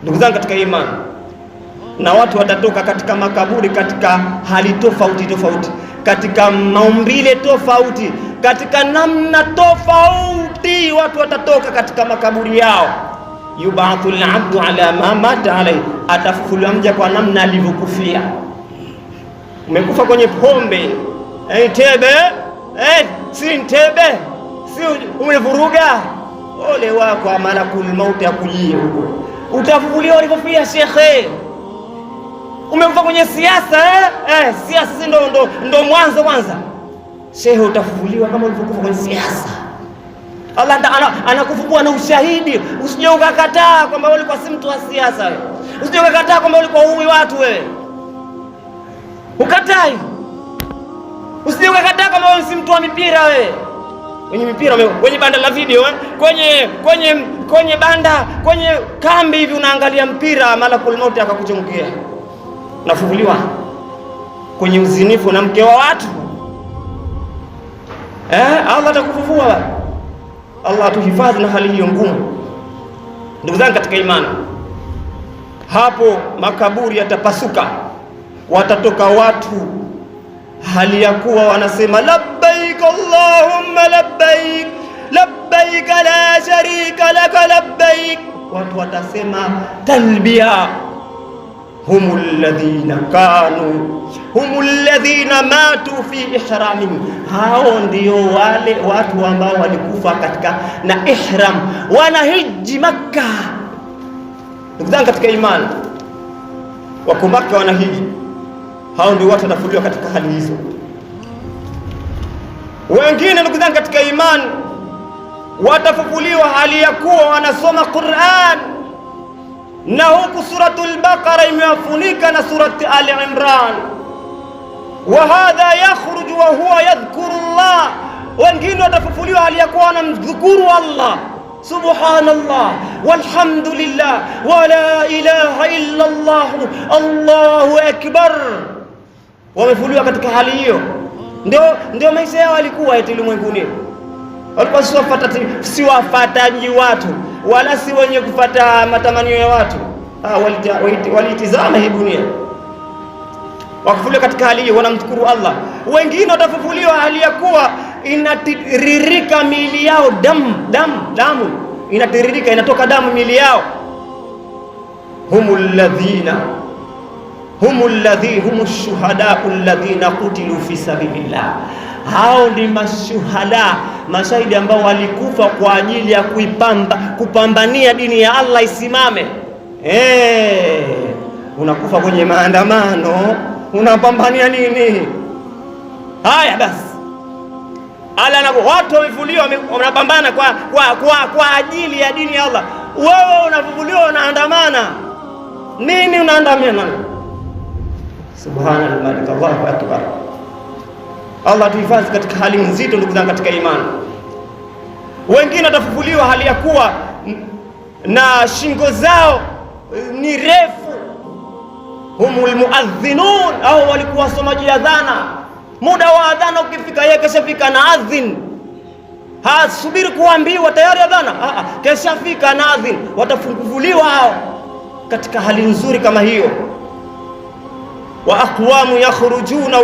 Ndugu zangu katika imani, na watu watatoka katika makaburi katika hali tofauti tofauti, katika maumbile tofauti, katika namna tofauti. Watu watatoka katika makaburi yao. Yubathul abdu ala ma mata alayhi, atafufuliwa mja kwa namna alivyokufia. Umekufa kwenye pombe, tebe, si tebe, si umevuruga, ole wako, malakul mauti akujie huko, utafufuliwa ulivyofia shekhe. Umekufa kwenye siasa, siasa ndo mwanzo shehe, utafufuliwa kama ulivyokufa kwenye siasa. Allah anakufufua na ushahidi. Usije ukakataa kwamba wewe ulikuwa si mtu wa siasa wewe. Usije ukakataa kwamba ulikuwa huui watu wewe. Ukatai. Usije ukakataa kwamba wewe si mtu wa mipira wewe. Kwenye mipira, kwenye banda la video, kwenye banda, kwenye kambi hivi unaangalia mpira, malakul mauti akakuchomkia. Unafufuliwa kwenye uzinifu na mke wa watu. Allah atakufufua. Allah atuhifadhi na hali hiyo ngumu. Ndugu zangu katika imani, hapo makaburi yatapasuka, watatoka watu hali ya kuwa wanasema labbaik Allahumma labbaik, labbaik la sharika laka labbaik. Watu watasema talbia, humul ladhina matu fi ihramihim, hao ndio wale watu ambao walikufa katika na ihram, wanahiji Makka. Ndugu zangu katika imani, wako Makka wanahiji, hao ndio watu watafufuliwa katika hali hizo. Wengine ndugu zangu katika imani watafufuliwa hali ya kuwa wanasoma Qur'an, na huku suratul Baqara imewafunika na surati Ali Imran. Wa hadha yakhruju wa huwa yadhkuru Allah. Wengine watafufuliwa hali ya kuwa wanamdhukuru Allah, subhanallah walhamdulillah wa la ilaha illa Allah, Allahu akbar. Wamefufuliwa katika hali hiyo. Ndio maisha yao walikuwa ulimwenguni. Walikuwa si wafataji watu, wala si wenye kufata matamanio ya watu. Walitizama hii dunia, wakafufuliwa katika hali hiyo, wanamshukuru Allah. Wengine watafufuliwa hali ya kuwa inatiririka miili yao damu inatiririka, inatoka damu miili yao. Humus shuhadau alladhina qutilu fi sabilillah, hao ni mashuhada, mashahidi ambao walikufa kwa ajili ya kupambania dini ya Allah isimame. Unakufa kwenye maandamano, unapambania nini? Haya basi, watu wamefufuliwa, wanapambana kwa ajili ya dini ya Allah. Wewe unafufuliwa unaandamana nini? Unaandamana subhanallah, Allahu akbar. Allah tuhifadhi katika hali nzito ndugu zangu katika imani. Wengine watafufuliwa hali ya kuwa na shingo zao ni refu. Humul muadhdhinun, au walikuwa wasomaji adhana. Muda wa adhana ukifika, yeye keshafika na adhin, hasubiri kuambiwa tayari adhana, keshafika na adhin. Watafufuliwa hao katika hali nzuri kama hiyo. Wa aqwamu yakhrujuna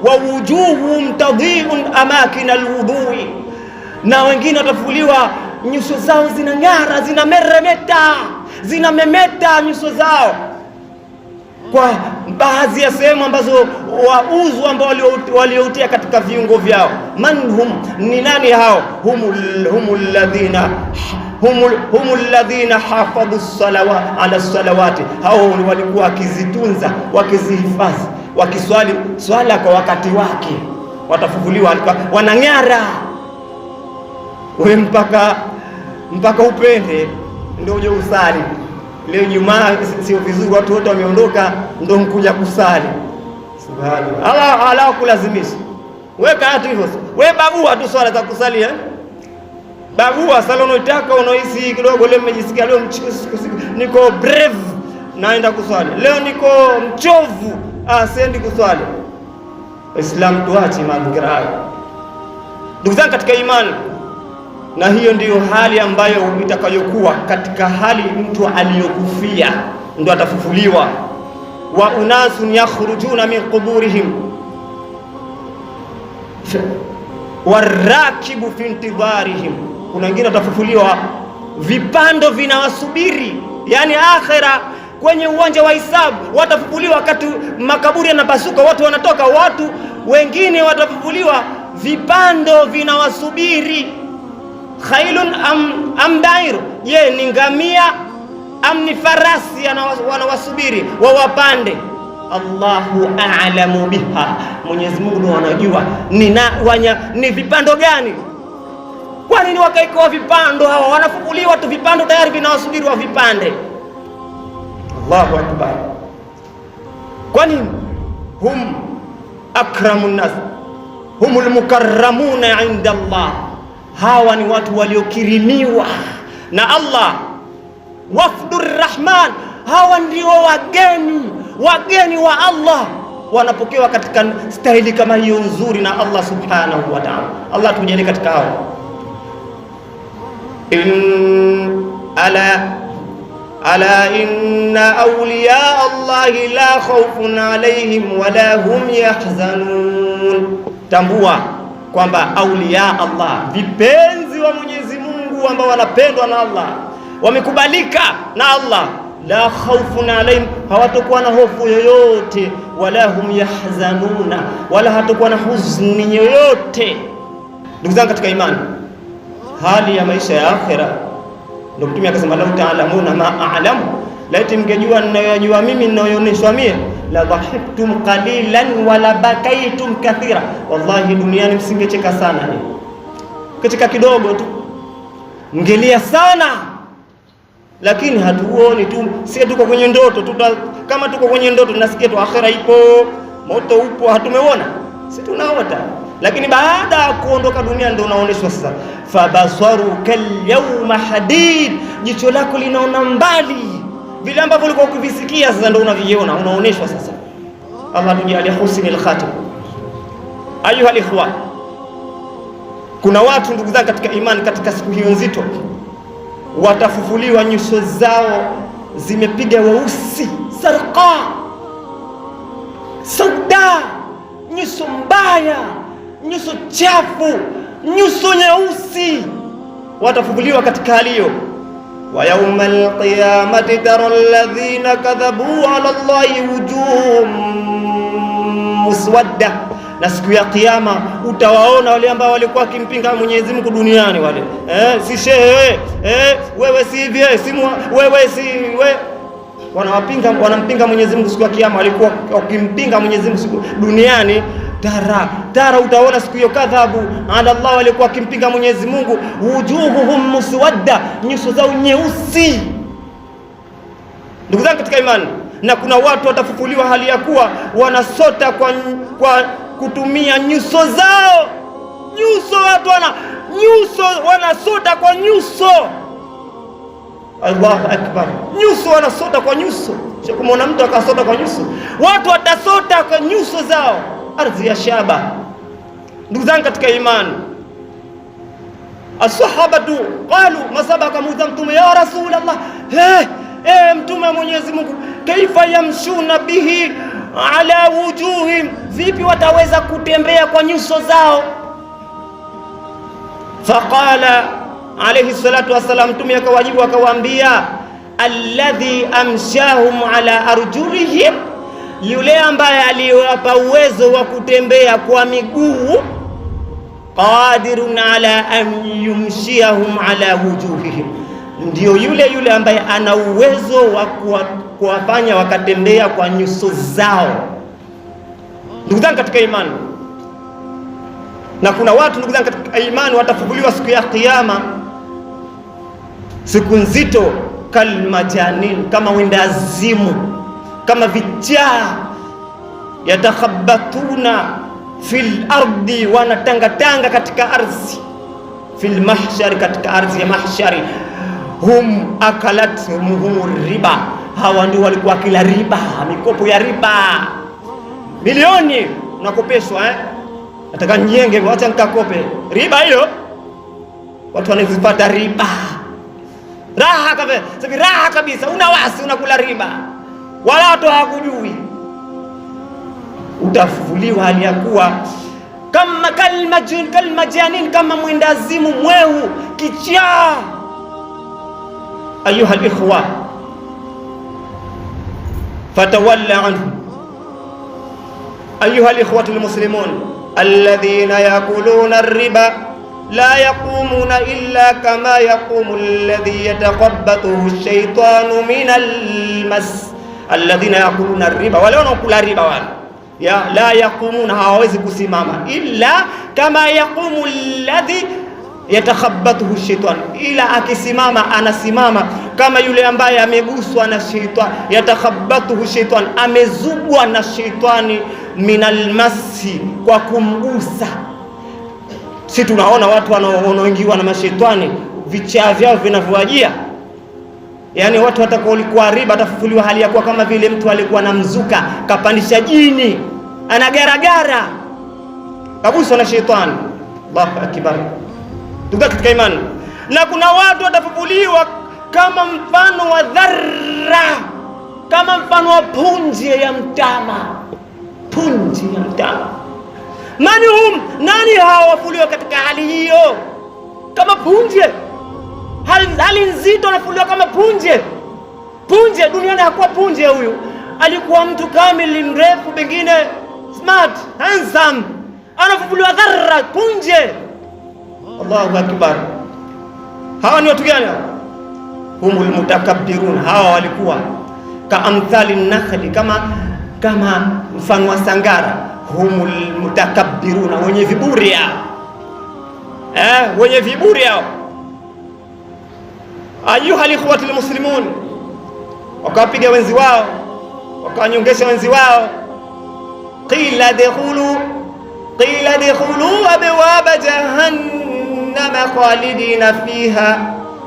wa wujuhum tadhi'un amakin alwudhu'i, na wengine watafufuliwa nyuso zao zinang'ara, zinamemeta nyuso zao kwa baadhi ya sehemu ambazo wauzu ambao walioutia katika viungo vyao. Manhum, ni nani hao? Humul ladhina hafadhu ala salawati, hao walikuwa wakizitunza, wakizihifadhi, wakiswali swala kwa wakati wake. Watafufuliwa walikuwa wanang'ara. Wewe mpaka upende ndio uje usali. Leo Jumaa sio vizuri, watu wote wameondoka, ndio mkuja kusali. Subhanallah, ala kulazimisha. Weka hatu hivyo. Wewe bagua tu swala za kusali, bagua sala unayotaka, unaohisi kidogo leo nimejisikia leo niko brave, naenda kuswali. Leo niko mchovu, siendi kuswali. Islam tuache mazingira hayo. Ndugu zangu katika imani, Na hiyo ndiyo hali ambayo itakayokuwa katika hali mtu aliyokufia ndo atafufuliwa. Wa unasun yakhrujuna min quburihim warakibu fi intidharihim, kuna wengine watafufuliwa vipando vinawasubiri, yani akhira kwenye uwanja wa hisabu watafufuliwa. Wakati makaburi yanapasuka watu wanatoka, watu wengine watafufuliwa vipando vinawasubiri. Khailun am bair, je ni ngamia am ni farasi wanawasubiri wawapande? Allahu a'lamu biha, Mwenyezi Mungu anajua ni vipando gani. Kwa nini wakaikoa vipando hawa? Wanafufuliwa tu vipando tayari vinawasubiri wa vipande. Allahu akbar. Kwani hum akramun nas, humul mukarramuna inda Allah, hawa ni watu waliokirimiwa na Allah. Wafdur Rahman, hawa ndio wageni wa Allah, wanapokewa katika stahili kama hiyo nzuri na Allah subhanahu wa ta'ala. Allah tujalie katika hao. Ala inna awliya Allahi la khawfun alayhim wala hum yahzanun, tambua kwamba awliya Allah, vipenzi wa Mwenyezi Mungu ambao wanapendwa na Allah, wamekubalika na Allah, la khawfun alayhim, hawatakuwa na hofu yoyote, wala hum yahzanuna, wala hatakuwa na huzuni yoyote. Ndugu zangu katika imani, hali ya maisha ya akhira ndio Mtume akasema, lau ta'lamuna ma a'lamu, laiti mngejua ninayojua mimi ninayoonyeshwa mimi, la dhahiktum qalilan wala bakaitum kathira, wallahi duniani msingecheka sana, katika kidogo tu mngelia sana. Lakini hatuoni tu, sisi tuko kwenye ndoto tu, kama tuko kwenye ndoto tunasikia tu akhira ipo, moto upo, hatumeona, sisi tunaota. Lakini baada ya kuondoka dunia ndio unaoneshwa sasa, fabasaru kal yawma hadid, jicho lako linaona mbali, vile ambavyo ulikuwa ukivisikia sasa ndio unaviona, unaoneshwa sasa. Allah tujalie husnul khatim. Ayuha alikhwa, kuna watu ndugu zangu katika imani, katika siku hiyo nzito watafufuliwa nyuso zao zimepiga weusi, sarqa sauda, nyuso mbaya, nyuso chafu, nyuso nyeusi, watafufuliwa katika hali hiyo. Wa yawmal qiyamati tara alladhina kadhabu ala Allahi wujuhum muswadda, na siku ya kiyama utawaona wale ambao walikuwa kimpinga Mwenyezi Mungu duniani, wale si shehe wewe si hivi, si wewe si wewe, wanampinga Mwenyezi Mungu siku ya kiyama, walikuwa wakimpinga Mwenyezi Mungu duniani. Tara utaona siku hiyo kadhabu ala Allah, walikuwa kimpinga Mwenyezi Mungu, wujuhuhum muswadda, nyuso zao nyeusi. Ndugu zangu katika imani, na kuna watu watafufuliwa hali ya kuwa wanasota kwa kutumia nyuso zao. Watu wanasota kwa nyuso. Allahu akbar. Nyuso, wanasota kwa nyuso. Sio kama mtu akasota kwa nyuso. Watu watasota kwa nyuso zao. Ardhi ya shaba. Ndugu zangu katika imani, as-sahabatu qalu, masabaka mudhamtum ya Rasulullah, mtume wa Mwenyezi Mungu, kaifa yamshuna bihi ala wujuhim, vipi wataweza kutembea kwa nyuso zao? Faqala alayhi salatu wasalam, mtume akawajibu akawaambia, alladhi amshahum ala arjulihim, yule ambaye aliwapa uwezo wa kutembea kwa miguu, qadirun ala an yumshiyahum ala wujuhihim, ndio yule ambaye ana uwezo wa kuwafanya wakatembea kwa nyuso zao. Ndugu zangu katika imani, na kuna watu ndugu zangu katika imani watafufuliwa siku ya kiyama, siku nzito, kalmajanin, kama wendazimu, kama vichaa, yatakhabbatuna fil ardi, wanatangatanga katika ardhi, fil mahshari, katika ardhi ya mahshari, hum akalathum riba, hawa ndio walikuwa kila riba, mikopo ya riba, milioni nakopeshwa, nataka nyenge, wacha nikakope riba hiyo. watu wanazipata riba. Raha kabisa, una wasi unakula riba. Wala watu hawakujui. Utafufuliwa hali ya kuwa kama kalmajanin, kama mwendazimu mwehu kichaa. Ayuha alikhwa, fatawalla anhu. Ayuha alikhwatu almuslimun alladhina yakuluna ar-riba la yaqumuna illa kama yaqumu alladhi yatakabbathu ash-shaytanu min al-mas. Alladhina yakuluna ar-riba, wale wanaokula riba wale la yaqumuna, hawawezi kusimama illa kama yaqumu alladhi yatakhabbathu ash-shaytan, ila akisimama anasimama kama yule ambaye ameguswa na shaytan. Yatakhabbathu ash-shaytan, amezubwa na shaytani minal masi, kwa kumgusa. Si tunaona watu wanaoingiwa na mashaitani, vichaa vyao vinavyowajia. Yani watu watakaolikuwa riba atafufuliwa hali ya kuwa kama vile mtu alikuwa na mzuka kapandisha jini, anagaragara, kabuswa na shaitani. Allahu akbar. Tuko katika imani. Na kuna watu watafufuliwa kama mfano wa dharra, kama mfano wa punje ya mtama. Punje ya mtama. Nani hawa wafuliwa katika hali hiyo? Kama punje. Hali nzito, anafuliwa kama punje. Punje duniani hakuwa punje huyu. Alikuwa mtu kamili, mrefu, pengine smart, handsome. Anafufuliwa dharra, punje. Allahu akbar. Hawa ni watu gani? Humul mutakabbirun. Hawa walikuwa kaamthali nakhli, kama mfano wa sangara. Humul mutakabbiruna, wenye viburi hao. Wenye viburi hao. Ayuha alikhwatu almuslimun, wakapiga wenzi wao, wakanyongesha wenzi wao. Qila dkhulu abwaba jahannama khalidina fiha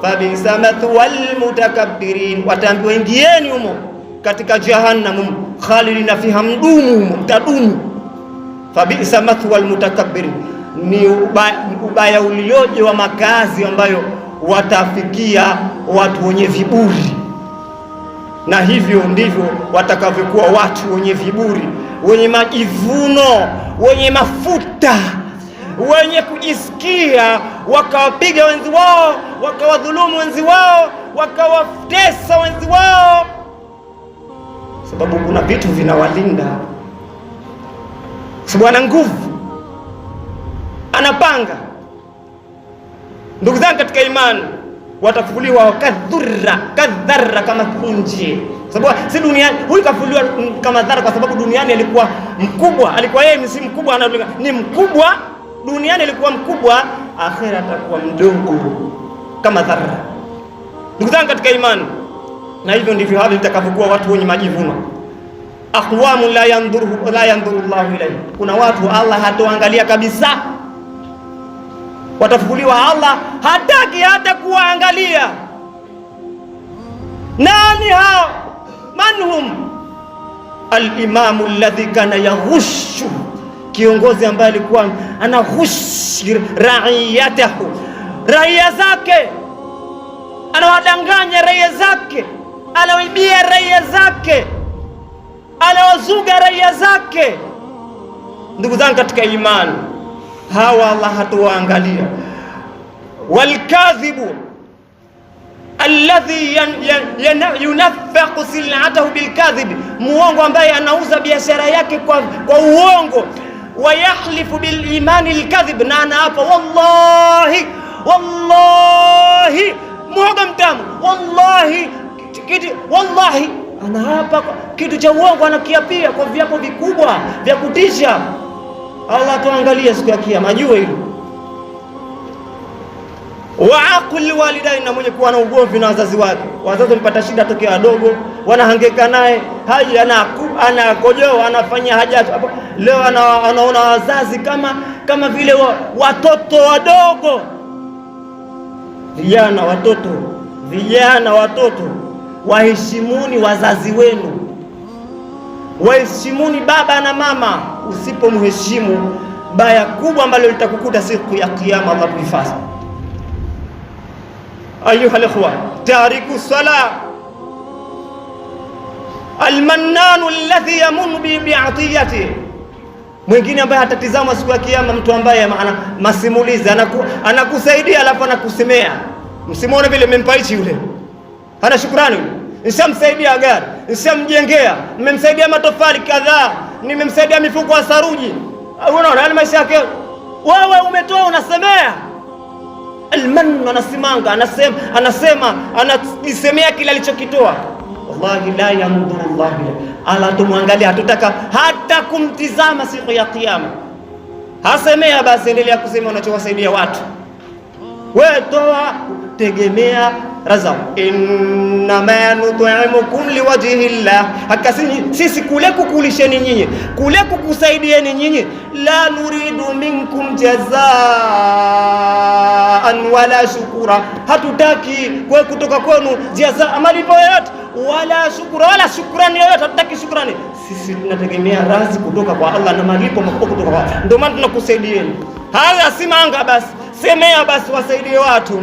fabisa mathwal mutakabbirin. Wataambiwa ingieni humo katika jahannam, khalidina fiha, mdumu, mtadumu. Fabisa mathwal mutakabbirin, ni ubaya ulioje wa makazi ambayo watafikia watu wenye viburi. Na hivyo ndivyo watakavyokuwa watu wenye viburi, wenye majivuno, wenye mafuta, wenye kujisikia, wakawapiga wenzi wao, wakawadhulumu wenzi wao, wakawatesa wenzi wao, sababu kuna vitu vinawalinda. Sababu ana nguvu, anapanga. Ndugu zangu katika imani, watafufuliwa kadharra, kama punje. Sababu si duniani huyu kafufuliwa kama dharra, kwa sababu duniani alikuwa mkubwa. Alikuwa yeye si mkubwa, ni mkubwa. Duniani alikuwa mkubwa, akhera atakuwa mdogo kama dharra. Ndugu zangu katika imani, na hivyo ndivyo hali itakavyokuwa watu wenye majivuno. Aqwamu la yanzuru Allahu ilayhi, kuna watu Allah hatoangalia kabisa. Watafufuliwa Allah hataki hata kuangalia. Nani hao? Manhum? Al-imamu alladhi kana yaghushu, kiongozi ambaye alikuwa anaghushi raiyatahu, raia zake, anawadanganya raia zake, anawaibia raia zake, anawazuga raia zake. Ndugu zangu katika imani, hawa Allah hatuwaangalia. Walkadhibu alladhi yunaffaqu sil'atahu bilkadhib, muongo ambaye anauza biashara yake kwa uongo. Wayahlifu bilimani alkadhib, na anaapa wallahi, muongo mtamu, wallahi anaapa kitu cha uongo, anakiapia kwa viapo vikubwa vya kutisha. Allah tuangalie siku ya kiyama, ajue hilo. Wa aqul walidain, na mwenye kuwa na ugomvi na wazazi wake. Wazazi wamepata shida tokea wadogo, wanahangaika naye, haji anakojoa, anafanya haja. Leo anaona wazazi kama vile watoto wadogo. Vijana watoto, waheshimuni wazazi wenu, waheshimuni baba na mama. Usipomheshimu, baya kubwa ambalo litakukuta siku ya kiyama, Allah kuhifadhi. Ayuha alikhwa, tariku salah almannanu alladhi yamun bi'atiyati, mwingine ambaye hatatizama siku ya kiyama, mtu ambaye masimulizi anakusaidia alafu anakusemea. Msimuone vile mmempaichi yule, hana shukrani. Nishamsaidia gari, nishamjengea, nimemsaidia matofali kadhaa, nimemsaidia mifuko ya saruji. Unaona hali maisha yake, wewe umetoa unasemea. Alman anasimanga, anajisemea kila alichokitoa. Wallahi la yamdhuru Allah, ala tumwangalia, hatutaka hata kumtizama siku ya kiyama. Hasemea basi, endelea kusema unachowasaidia watu. Wewe toa, tegemea razaq. Innama nut'imukum liwajhi llah, sisi kule kukulisheni nyinyi, kule kukusaidieni nyinyi, la nuridu minkum jazaan wala shukura, hatutaki kwa kutoka kwenu jazaa, malipo yoyote, wala shukura, wala shukrani yoyote, hatutaki shukrani. Sisi tunategemea razi kutoka kwa Allah na malipo makubwa kutoka kwa Allah, ndio maana tunakusaidieni. Haya, simanga basi, semea basi, wasaidie watu.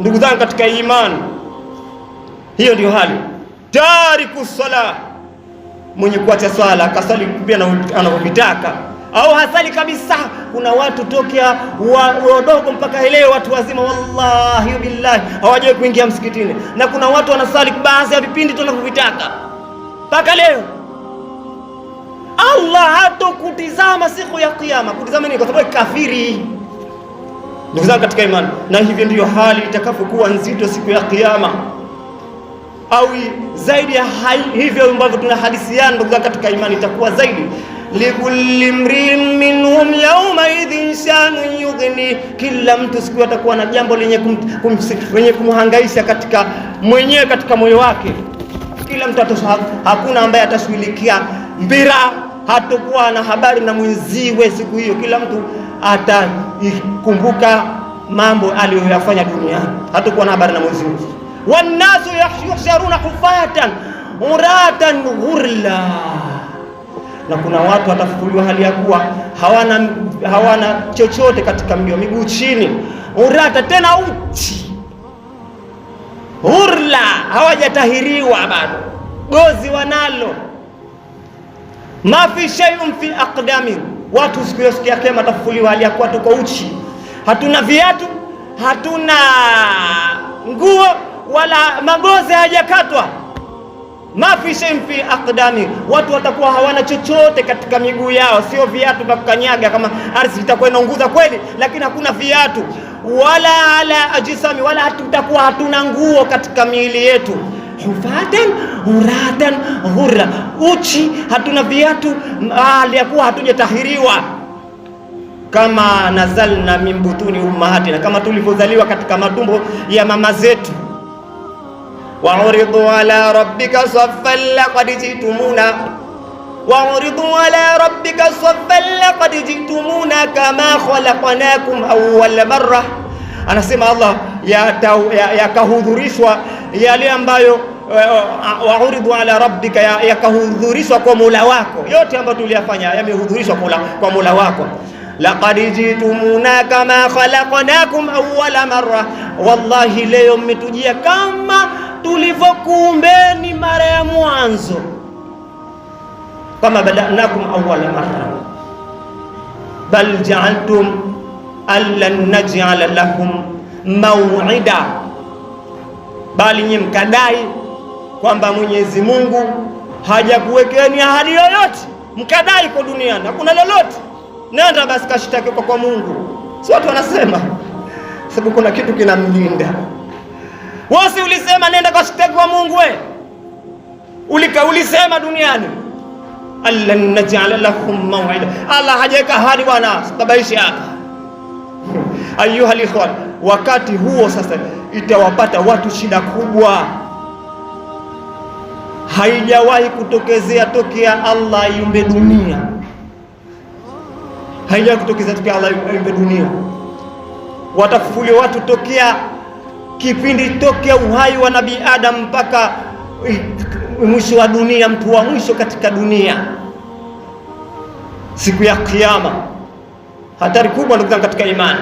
Ndugu zangu katika imani, hiyo ndio hali. Tariku salah, mwenye kuacha swala akasali pia anavyotaka au hasali kabisa. Kuna watu tokea wadogo mpaka leo, watu wazima, wallahi billahi hawajawahi kuingia msikitini, na kuna watu wanasali baadhi ya vipindi tunavyovitaka mpaka leo. Allah hatokutizama siku ya kiyama. Kutizama nini? Kwa sababu kafiri. Ndugu zangu katika imani, na hivyo ndiyo hali itakapokuwa nzito siku ya kiyama, au zaidi ya hivyo ambavyo tunahadithiana. Ndugu zangu katika imani, itakuwa zaidi. Likulli mrin minhum yawma idhin sha'nun yughni, kila mtu siku atakuwa na jambo lenye kumhangaisha katika mwenyewe, katika moyo wake. Kila mtu hakuna ambaye atashughulikia mpira, hatakuwa na habari na mwenziwe siku hiyo. Kila mtu atakumbuka mambo aliyoyafanya duniani, hatakuwa na habari na mwenziwe. Wannasu yuhsharuna hufatan uratan ghurla, na kuna watu watafufuliwa hali ya kuwa hawana chochote katika miguu chini, urata, tena uchi, ghurla, hawajatahiriwa bado, gozi wanalo. Ma fi shay'un fi aqdami, watu siku ya kiyama watafufuliwa hali ya kuwa tuko uchi, hatuna viatu, hatuna nguo, wala magozi hajakatwa. Ma fi shay'in fi aqdami, watu watakuwa hawana chochote katika miguu yao, sio viatu vya kukanyaga kama ardhi itakuwa inaunguza kweli, lakini hakuna viatu, wala ala ajisami, wala hatutakuwa hatuna nguo katika miili yetu. Hufatan uratan ghurra, uchi, hatuna viatu, aliyakuwa hatujatahiriwa. Kama nazalna min butuni ummahatina, kama tulivyozaliwa katika matumbo ya mama zetu. Wa uridu ala rabbika saffan laqad jitumuna, wa uridu ala rabbika saffan laqad jitumuna kama khalaqnakum awwal marra. Anasema Allah, yakahudhurishwa yale ambayo wauridu ala rabbika, yakahudhurishwa kwa Mola wako. Yote ambayo tuliyafanya yamehudhurishwa kwa Mola wako. Laqad jitumuna kama khalaqnakum awwala marra, wallahi leo mmetujia kama tulivyokuumbeni mara ya mwanzo. Kama badanakum awwala marra, bal ja'altum allan naj'ala lahum maw'ida, bali nyinyi mkadai kwamba Mwenyezi Mungu hajakuwekeni ahadi yoyote, mkadai kwa duniani hakuna lolote. Nenda basi kashtaki kwa Mungu. Si watu wanasema sababu kuna kitu kinamlinda. Wasi ulisema nenda kashtaki kwa Mungu, ulisema duniani allan naj'ala lahum maw'ida, Allah hajaweka ahadi bwana, stabaishi hapa. Ayuha alikhwan, wakati huo sasa itawapata watu shida kubwa, haijawahi kutokezea tokea Allah iumbe dunia, haijawahi kutokezea tokea Allah iumbe dunia. Watafufuliwa watu tokea kipindi, tokea uhai wa Nabii Adam mpaka mwisho wa dunia, mtu wa mwisho katika dunia, siku ya kiyama. Hatari kubwa ndugu zangu katika imani,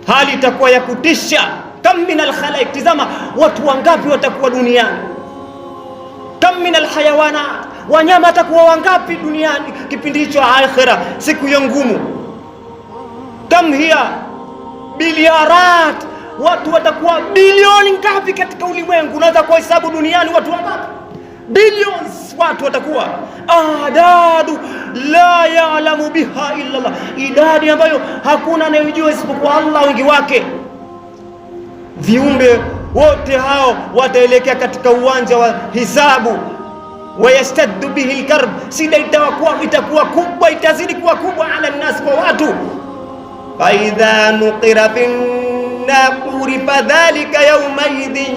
hali itakuwa ya kutisha kam min alkhalaiq, tizama watu wangapi watakuwa duniani, kam min alhayawanat, wanyama watakuwa wangapi duniani kipindi hicho akhira, siku ya ngumu. Kam hiya biliarat, watu watakuwa bilioni ngapi katika ulimwengu? Unaweza kuhesabu duniani watu wangapi? Billions watu watakuwa, adadu la ya'lamu biha illa Allah, idadi ambayo hakuna anayejua isipokuwa Allah wingi wake. Viumbe wote hao wataelekea katika uwanja wa hisabu. Wayastaddu bihi alkarb, shida itakuwa kubwa, itazidi kuwa kubwa ala nnas, kwa watu. Fa idha nuqira fin naquri fadhalika yawmaidhin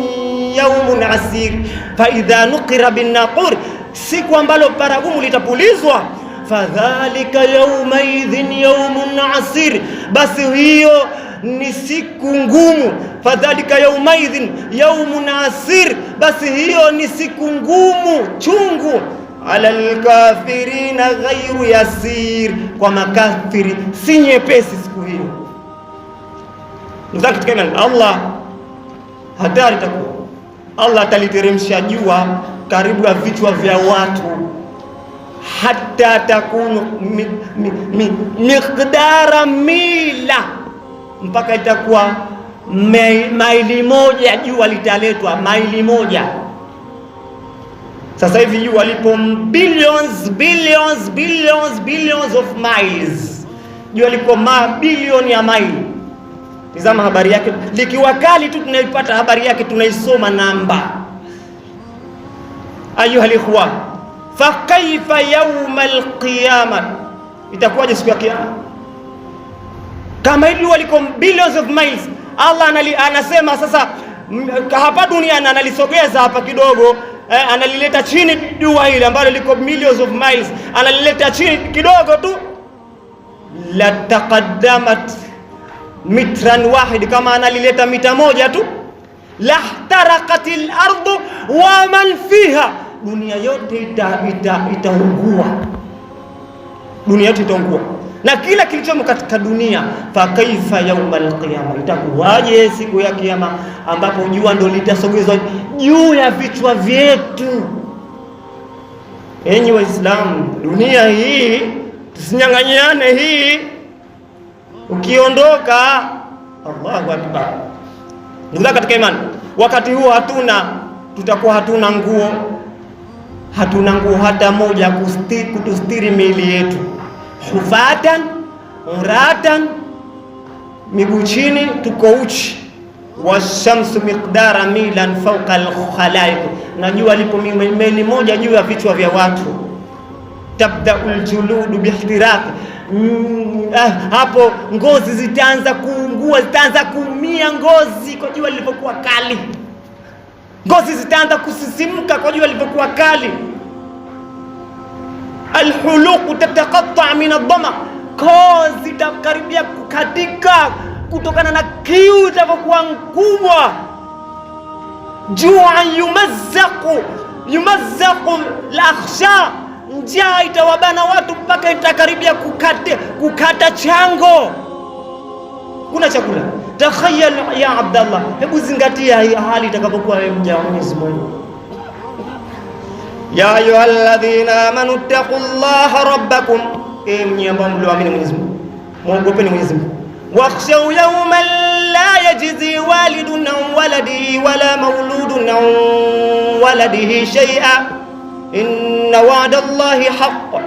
yawmun asir. Fa idha nuqira bin naqur, siku ambalo baragumu litapulizwa, fadhalika yawmaidhin yawmun asir, basi hiyo ni siku ngumu. Fadhalika yawmaidhin yawmun asir, basi hiyo ni siku ngumu chungu. Ala alkafirina ghayru yasir, kwa makafiri si nyepesi siku hiyo. Katika imani Allah, hatari itakuwa Allah ataliteremsha jua karibu ya vichwa vya watu, hata takunu miqdara mila, mpaka itakuwa maili moja jua litaletwa, maili moja. Sasa hivi jua lipo billions of miles, jua lipo mabilioni ya maili. Tizama habari yake, likiwa kali tu tunaipata habari yake, tunaisoma namba. Ayuha alikhwa, fa kaifa yawm alqiyamah, itakuwaje siku ya kiyama kama hili liko billions of miles? Allah anasema sasa hapa duniani analisogeza hapa kidogo, analileta chini jua hili ambalo liko millions of miles, analileta chini kidogo tu. La taqaddamat mitran wahid, kama analileta mita moja tu, lahtaraqatil ardu wa man fiha, dunia yote itaungua, dunia yote itaungua na kila kilichomo katika dunia. Fa kaifa yawmal qiyamah, itakuwaje siku ya kiyama ambapo jua ndo litasogezwa juu ya vichwa vyetu? Enyi Waislamu, dunia hii tusinyang'anyane hii, ukiondoka Allahu akbar. Ndugu katika imani, wakati huo tutakuwa hatuna nguo hata moja kutustiri miili yetu, hufatan uratan, miguu chini tuko uchi. Washamsu miqdara milan fawqa alkhalaiq, na jua lipo mili moja juu ya vichwa vya watu. Tabda'ul juludu bihtiraq, hapo ngozi zitaanza kuungua, zitaanza kuumia ngozi kwa jua lilipokuwa kali. Ngozi zitaanza kusisimka kwa jua lilipokuwa kali. Alhuluq tataqatta min ad-dama, kozi itakaribia kukatika kutokana na kiu itapokuwa kubwa. Ju'an yumazzaqu al-akhsha, njaa itawabana watu mpaka itakaribia kukata chango, kuna chakula. Takhayal ya Abdallah, hebu zingatia hii hali itakapokuwa wewe mja wa Mwenyezi Mungu. Ya ayyuhalladhina amanu taqullaha rabbakum, enyi ambao mlioamini Mwenyezi Mungu, muogopeni Mwenyezi Mungu. Wakhshaw yawman la yajzi walidun an waladihi wala mauludun an waladihi shay'a, inna wa'da Allahi haqqun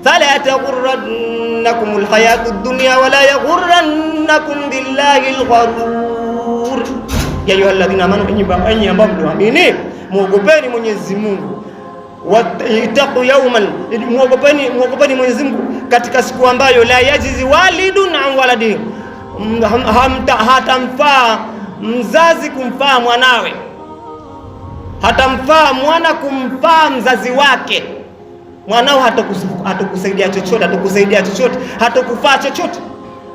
fala taghurrannakum alhayatu ad-dunya wala yaghurrannakum billahi al-gharur. Ya ayyuhalladhina amanu, enyi ambao mlioamini, muogopeni Mwenyezi Mungu. Wattaqu yawman, muogopeni Mwenyezi Mungu katika siku ambayo la yajizi walidun an waladihi, hatamfaa mzazi kumfaa mwanawe, hatamfaa mwana kumfaa mzazi wake. Mwanao hatakusaidia chochote, hatakufaa chochote.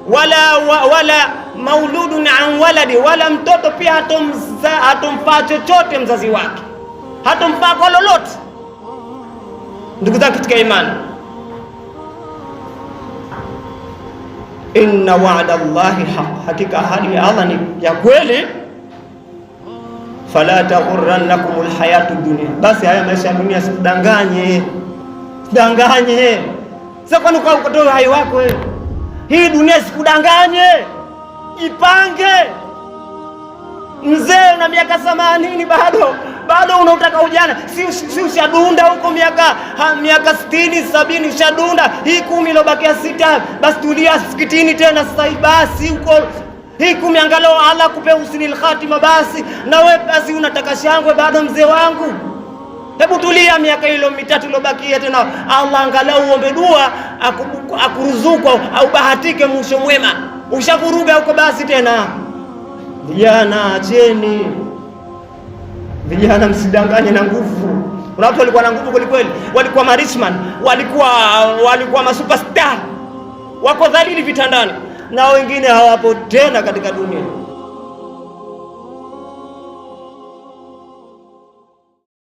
Wala mauludun an waladi, wala mtoto pia hatomfaa chochote mzazi wake, hatomfaa kwa lolote. Ndugu zangu katika imani, inna wa'da Allahi haq, hakika ahadi ya Allah ni ya kweli. fala taghurrannakumul hayatud dunya, basi haya maisha ya dunia sikudanganye, danganye. Sasa kwani ukatoa hai wako wewe, hii dunia sikudanganye, ipange. Mzee una miaka 80 bado unautaka ujana, si ushadunda huko miaka 60 70 ushadunda. Hii 10 ilobakia 6, basi tulia msikitini tena sasa hivi, basi huko hii 10 angalau Allah kupe husnul khatima basi. Na wewe basi unataka shangwe bado mzee wangu, hebu tulia miaka hilo 3 ilobakia tena, Allah angalau uombe dua akuruzuku au bahatike mwisho mwema. Ushavuruga huko basi tena. Vijana acheni, vijana msidanganye na nguvu. Kuna watu walikuwa na nguvu kweli kweli, walikuwa marishman, walikuwa masuperstar, wako dhalili vitandani, na wengine hawapo tena katika dunia.